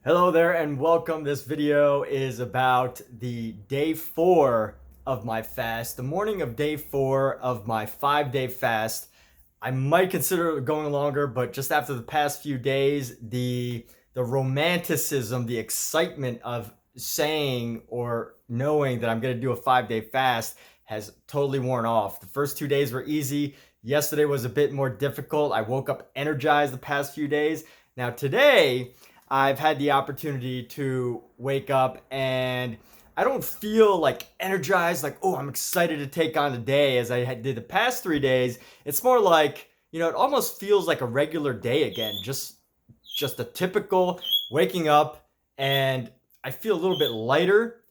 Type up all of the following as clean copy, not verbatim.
Hello there and welcome. This video is about the day 4 of my fast, the morning of day 4 of my 5-day fast. I might consider going longer, but just after the past few days, the romanticism, the excitement of saying or knowing that I'm going to do a 5-day fast has totally worn off. The first 2 days were easy. Yesterday was a bit more difficult. I woke up energized the past few days. Now today, I've had the opportunity to wake up and I don't feel like energized, like, oh, I'm excited to take on the day as I did the past 3 days. It's more like, it almost feels like a regular day again, just a typical waking up, and I feel a little bit lighter.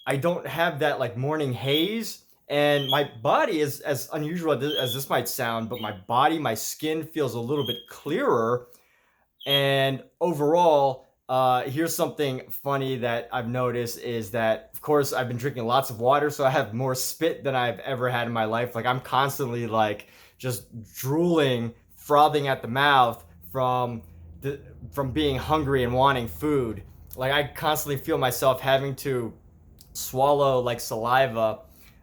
I don't have that like morning haze, and my body is, as unusual as this might sound, but my skin feels a little bit clearer. And overall, here's something funny that I've noticed is that, of course, I've been drinking lots of water, so I have more spit than I've ever had in my life. Like I'm constantly like just drooling, frothing at the mouth the, from being hungry and wanting food. Like I constantly feel myself having to swallow like saliva.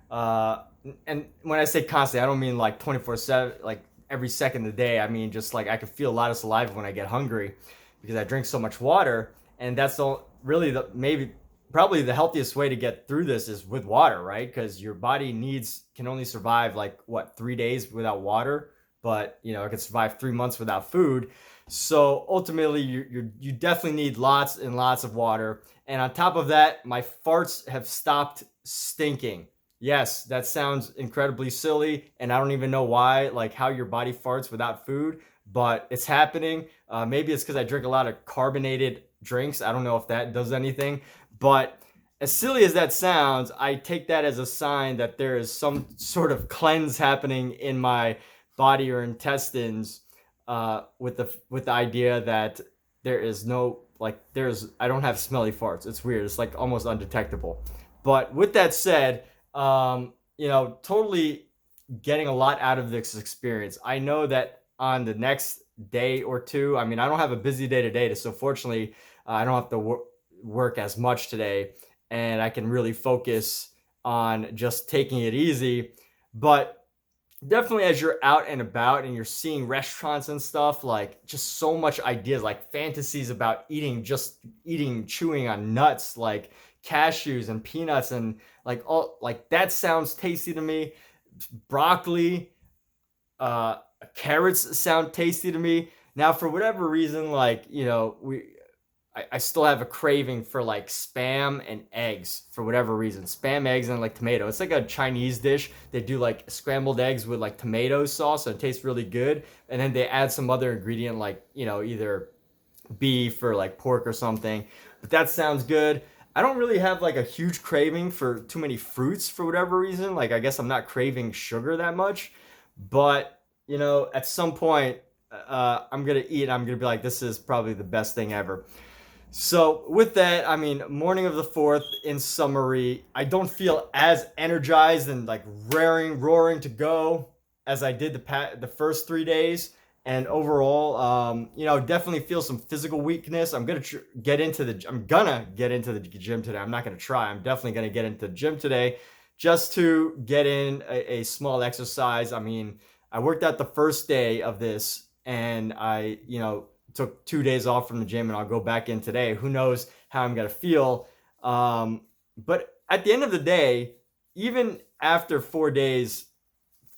Uh, and when I say constantly, I don't mean like 24/7, like every second of the day. I mean just like I can feel a lot of saliva when I get hungry because I drink so much water, and that's really the maybe probably the healthiest way to get through this is with water, right? Because your body needs can only survive like what 3 days without water, but it can survive 3 months without food. So ultimately, you definitely need lots and lots of water. And on top of that, my farts have stopped stinking. Yes, that sounds incredibly silly, and I don't even know why, like how your body farts without food, but it's happening. Maybe it's because I drink a lot of carbonated drinks. I don't know if that does anything, but as silly as that sounds, I take that as a sign that there is some sort of cleanse happening in my body or intestines, with the idea that there is no like there's I don't have smelly farts. It's weird. It's like almost undetectable. But with that said, totally getting a lot out of this experience. I know that on the next day or two, I mean, I don't have a busy day today, so fortunately, I don't have to work as much today, and I can really focus on just taking it easy. But definitely as you're out and about and you're seeing restaurants and stuff, like just so much ideas, like fantasies about chewing on nuts like cashews and peanuts, and like all like that sounds tasty to me. Broccoli, uh carrots sound tasty to me. Now for whatever reason, like I still have a craving for like spam and eggs for whatever reason. Spam, eggs, and like tomato. It's like a Chinese dish. They do like scrambled eggs with like tomato sauce, and it tastes really good. And then they add some other ingredient like, either beef or like pork or something. But that sounds good. I don't really have like a huge craving for too many fruits for whatever reason. Like I guess I'm not craving sugar that much. But, at some point, I'm going to eat and I'm going to be like, this is probably the best thing ever. So with that, I mean, morning of the 4th, in summary, I don't feel as energized and like roaring to go as I did the first 3 days. And overall, definitely feel some physical weakness. I'm gonna get into the gym today. I'm not gonna try. I'm definitely gonna get into the gym today, just to get in a small exercise. I mean, I worked out the first day of this, and I, took 2 days off from the gym, and I'll go back in today. Who knows how I'm gonna feel? But at the end of the day, even after 4 days,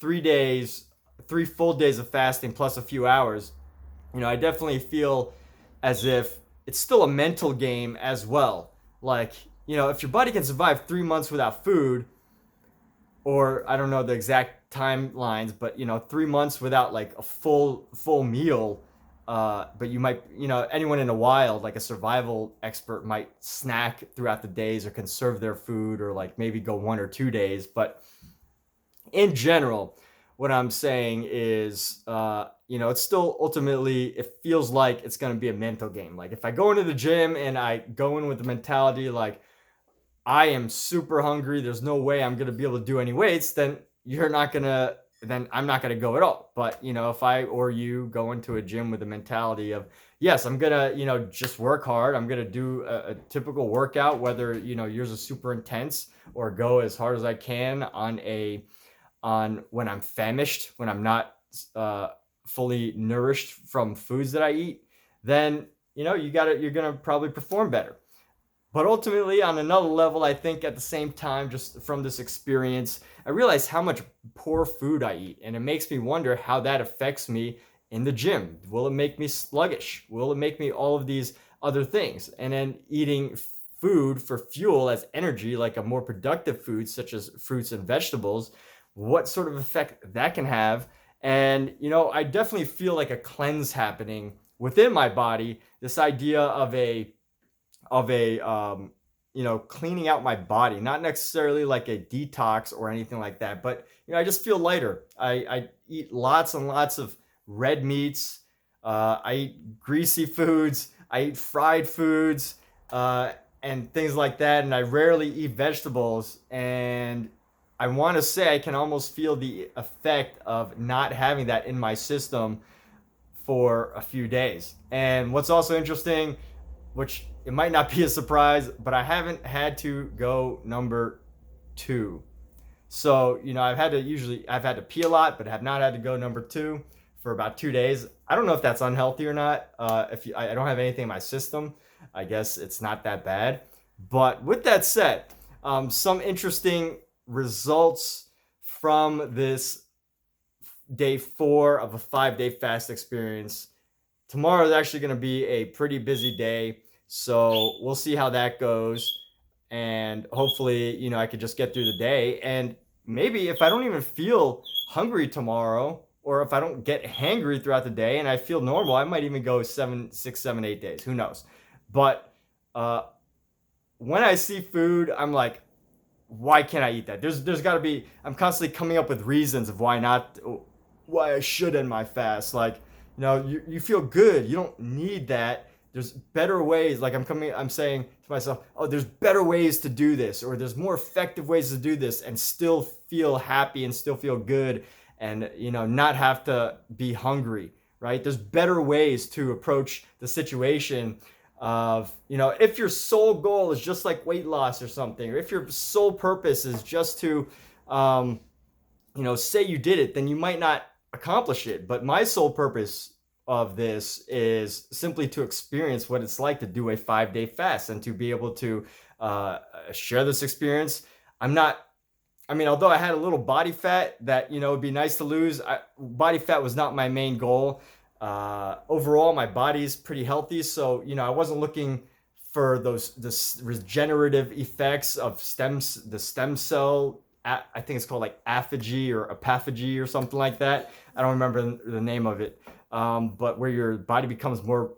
3 days, 3 full days of fasting plus a few hours, I definitely feel as if it's still a mental game as well. Like, if your body can survive 3 months without food, or I don't know the exact timelines, but 3 months without like a full meal. But you might, anyone in the wild, like a survival expert, might snack throughout the days or conserve their food, or like maybe go 1 or 2 days. But in general, what I'm saying is, it's still ultimately, it feels like it's going to be a mental game. Like if I go into the gym and I go in with the mentality like I am super hungry, there's no way I'm going to be able to do any weights, then you're not going to then I'm not going to go at all. But, if I or you go into a gym with the mentality of, yes, I'm going to, just work hard. I'm going to do a typical workout, whether, yours is super intense, or go as hard as I can on when I'm famished, when I'm not uh, fully nourished from foods that I eat, then, you're going to probably perform better. But ultimately, on another level, I think at the same time, just from this experience, I realize how much poor food I eat. And it makes me wonder how that affects me in the gym. Will it make me sluggish? Will it make me all of these other things? And then eating food for fuel as energy, like a more productive food, such as fruits and vegetables, what sort of effect that can have. And, I definitely feel like a cleanse happening within my body. This idea of a cleaning out my body, not necessarily like a detox or anything like that, but I just feel lighter. I eat lots and lots of red meats. I eat greasy foods. I eat fried foods, and things like that, and I rarely eat vegetables. And I want to say I can almost feel the effect of not having that in my system for a few days. And what's also interesting, which it might not be a surprise, but I haven't had to go number two. So, I've had to pee a lot, but have not had to go number two for about 2 days. I don't know if that's unhealthy or not. If you, I don't have anything in my system, I guess it's not that bad. But with that said, some interesting results from this day 4 of a 5-day fast experience. Tomorrow is actually going to be a pretty busy day, so we'll see how that goes. And hopefully, I could just get through the day. And maybe if I don't even feel hungry tomorrow, or if I don't get hangry throughout the day and I feel normal, I might even go 7, 6, 7, 8 days. Who knows? But uh, when I see food, I'm like, why can't I eat that? There's got to be. I'm constantly coming up with reasons of why I should end my fast. Like, you feel good. You don't need that. There's better ways. Like I'm saying to myself, oh, there's better ways to do this, or there's more effective ways to do this and still feel happy and still feel good, and not have to be hungry, right? There's better ways to approach the situation of, if your sole goal is just like weight loss or something, or if your sole purpose is just to say you did it, then you might not accomplish it. But my sole purpose of this is simply to experience what it's like to do a 5-day fast and to be able to share this experience. Although I had a little body fat that, would be nice to lose, body fat was not my main goal. Overall, my body's pretty healthy. So, I wasn't looking for this regenerative effects of the stem cell. I think it's called like apophagy or apophagy or something like that. I don't remember the name of it. But where your body becomes more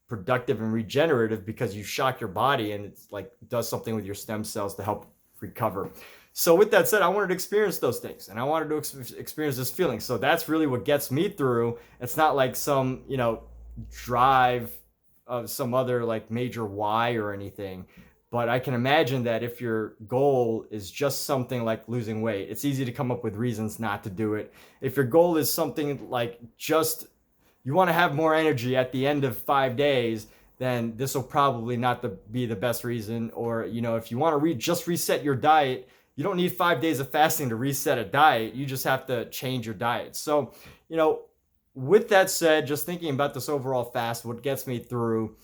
productive and regenerative because you shock your body and it's like does something with your stem cells to help recover. So with that said, I wanted to experience those things and I wanted to experience this feeling. So that's really what gets me through. It's not like some, drive of some other like major why or anything. But I can imagine that if your goal is just something like losing weight, it's easy to come up with reasons not to do it. If your goal is something like just you want to have more energy at the end of 5 days, then this will probably not be the best reason. Or, if you want to just reset your diet, you don't need 5 days of fasting to reset a diet. You just have to change your diet. So, with that said, just thinking about this overall fast, what gets me through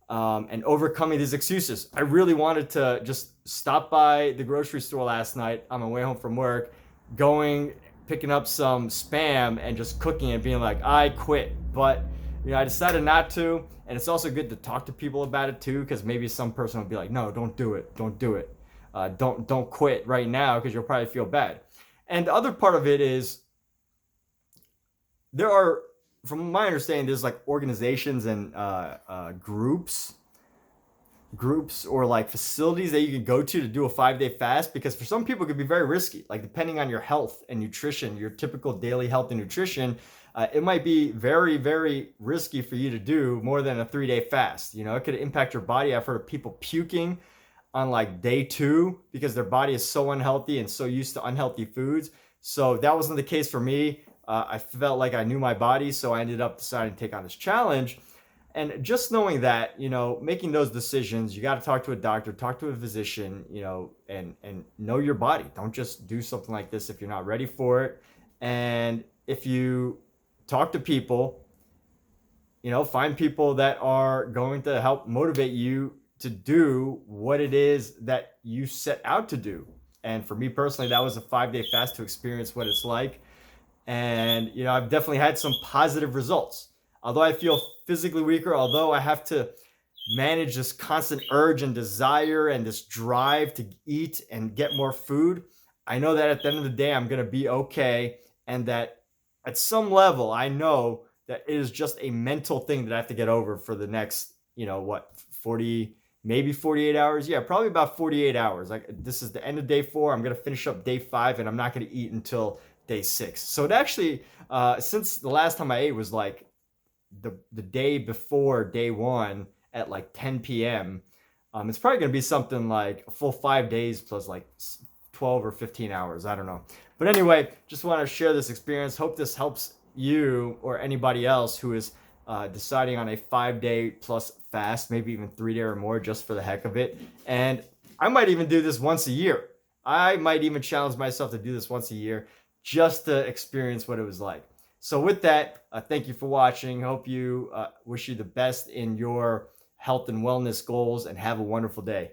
and overcoming these excuses. I really wanted to just stop by the grocery store last night on my way home from work, picking up some Spam and just cooking it, being like, I quit. But I decided not to. And it's also good to talk to people about it too, because maybe some person will be like, no, don't do it. Don't do it. Don't quit right now because you'll probably feel bad. And the other part of it is there are, from my understanding, there's like organizations and groups or like facilities that you can go to do a 5-day fast, because for some people it could be very risky, like depending on your health and nutrition, your typical daily health and nutrition. It might be very, very risky for you to do more than a 3-day fast. It could impact your body. I've heard of people puking on like day 2 because their body is so unhealthy and so used to unhealthy foods. So that wasn't the case for me. I felt like I knew my body, so I ended up deciding to take on this challenge. And just knowing that, making those decisions, you got to talk to a doctor, talk to a physician, and know your body. Don't just do something like this if you're not ready for it. And if you talk to people, find people that are going to help motivate you to do what it is that you set out to do. And for me personally, that was a 5-day fast to experience what it's like. And, I've definitely had some positive results. Although I feel physically weaker, although I have to manage this constant urge and desire and this drive to eat and get more food, I know that at the end of the day, I'm going to be okay. And that at some level, I know that it is just a mental thing that I have to get over for the next, 40, maybe 48 hours. Yeah, probably about 48 hours. Like, this is the end of day 4. I'm going to finish up day 5, and I'm not going to eat until day 6. So it actually, since the last time I ate was like the day before day 1 at like 10 p.m. It's probably going to be something like a full 5 days plus like 12 or 15 hours. I don't know. But anyway, just want to share this experience. Hope this helps you or anybody else who is deciding on a 5-day plus fast, maybe even 3-day or more, just for the heck of it. And I might even do this once a year. I might even challenge myself to do this once a year just to experience what it was like. So with that, thank you for watching. Hope you wish you the best in your health and wellness goals, and have a wonderful day.